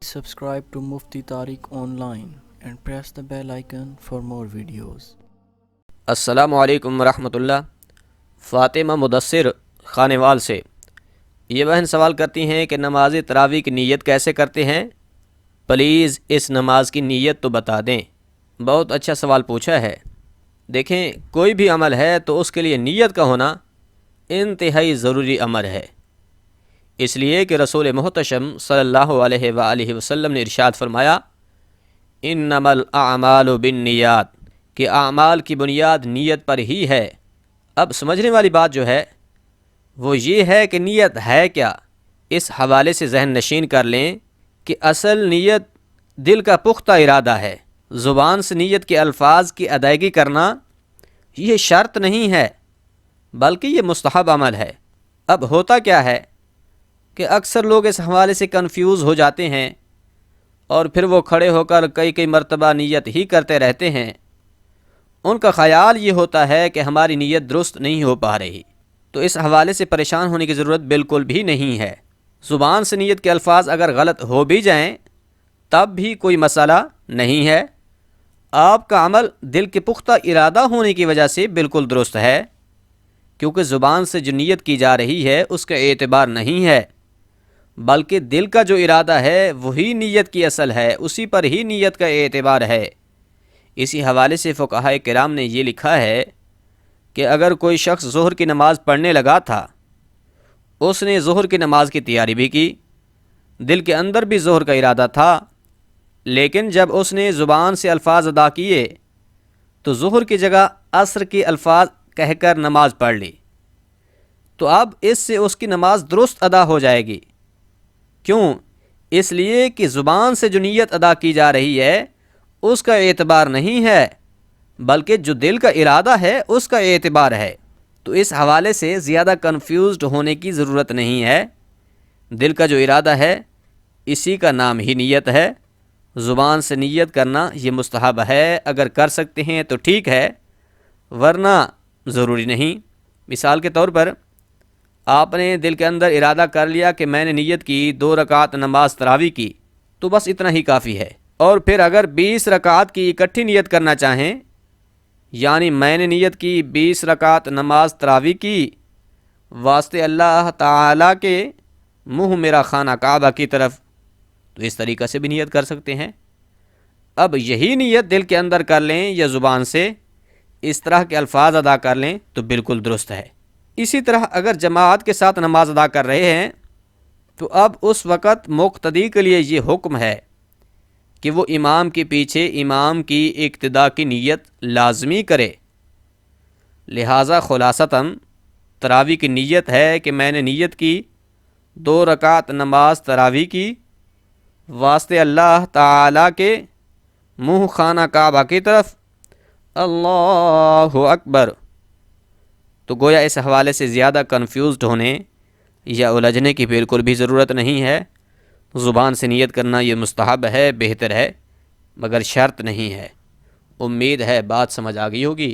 Subscribe to Mufti Tariq Online and press the bell icon for more videos. السلام علیکم ورحمۃ اللہ۔ فاطمہ مدثر خانوال سے یہ بہن سوال کرتی ہیں کہ نماز تراویح کی نیت کیسے کرتے ہیں؟ پلیز اس نماز کی نیت تو بتا دیں۔ بہت اچھا سوال پوچھا ہے۔ دیکھیں، کوئی بھی عمل ہے تو اس کے لیے نیت کا ہونا انتہائی ضروری امر ہے، اس لیے کہ رسول محتشم صلی اللہ علیہ وآلہ وسلم نے ارشاد فرمایا، انما الاعمال بالنیات، کہ اعمال کی بنیاد نیت پر ہی ہے۔ اب سمجھنے والی بات جو ہے وہ یہ ہے کہ نیت ہے کیا؟ اس حوالے سے ذہن نشین کر لیں کہ اصل نیت دل کا پختہ ارادہ ہے۔ زبان سے نیت کے الفاظ کی ادائیگی کرنا یہ شرط نہیں ہے، بلکہ یہ مستحب عمل ہے۔ اب ہوتا کیا ہے کہ اکثر لوگ اس حوالے سے کنفیوز ہو جاتے ہیں اور پھر وہ کھڑے ہو کر کئی مرتبہ نیت ہی کرتے رہتے ہیں۔ ان کا خیال یہ ہوتا ہے کہ ہماری نیت درست نہیں ہو پا رہی، تو اس حوالے سے پریشان ہونے کی ضرورت بالکل بھی نہیں ہے۔ زبان سے نیت کے الفاظ اگر غلط ہو بھی جائیں تب بھی کوئی مسئلہ نہیں ہے۔ آپ کا عمل دل کے پختہ ارادہ ہونے کی وجہ سے بالکل درست ہے، کیونکہ زبان سے جو نیت کی جا رہی ہے اس کا اعتبار نہیں ہے، بلکہ دل کا جو ارادہ ہے وہی نیت کی اصل ہے، اسی پر ہی نیت کا اعتبار ہے۔ اسی حوالے سے فقہائے کرام نے یہ لکھا ہے کہ اگر کوئی شخص ظہر کی نماز پڑھنے لگا تھا، اس نے ظہر کی نماز کی تیاری بھی کی، دل کے اندر بھی ظہر کا ارادہ تھا، لیکن جب اس نے زبان سے الفاظ ادا کیے تو ظہر کی جگہ عصر کے الفاظ کہہ کر نماز پڑھ لی، تو اب اس سے اس کی نماز درست ادا ہو جائے گی۔ کیوں؟ اس لیے کہ زبان سے جو نیت ادا کی جا رہی ہے اس کا اعتبار نہیں ہے، بلکہ جو دل کا ارادہ ہے اس کا اعتبار ہے۔ تو اس حوالے سے زیادہ کنفیوزڈ ہونے کی ضرورت نہیں ہے۔ دل کا جو ارادہ ہے اسی کا نام ہی نیت ہے۔ زبان سے نیت کرنا یہ مستحب ہے، اگر کر سکتے ہیں تو ٹھیک ہے، ورنہ ضروری نہیں۔ مثال کے طور پر آپ نے دل کے اندر ارادہ کر لیا کہ میں نے نیت کی 2 رکعت نماز تراویح کی، تو بس اتنا ہی کافی ہے۔ اور پھر اگر 20 رکعت کی اکٹھی نیت کرنا چاہیں، یعنی میں نے نیت کی 20 رکعت نماز تراویح کی واسطے اللہ تعالیٰ کے، منہ میرا خانہ کعبہ کی طرف، تو اس طریقہ سے بھی نیت کر سکتے ہیں۔ اب یہی نیت دل کے اندر کر لیں یا زبان سے اس طرح کے الفاظ ادا کر لیں تو بالکل درست ہے۔ اسی طرح اگر جماعت کے ساتھ نماز ادا کر رہے ہیں تو اب اس وقت مقتدی کے لیے یہ حکم ہے کہ وہ امام کے پیچھے امام کی اقتداء کی نیت لازمی کرے۔ لہٰذا خلاصتاً تراویح کی نیت ہے کہ میں نے نیت کی 2 رکعت نماز تراویح کی واسطے اللہ تعالیٰ کے، منہ خانہ کعبہ کی طرف، اللہ اکبر۔ تو گویا اس حوالے سے زیادہ کنفیوزڈ ہونے یا الجھنے کی بالکل بھی ضرورت نہیں ہے۔ زبان سے نیت کرنا یہ مستحب ہے، بہتر ہے، مگر شرط نہیں ہے۔ امید ہے بات سمجھ آ گئی ہوگی۔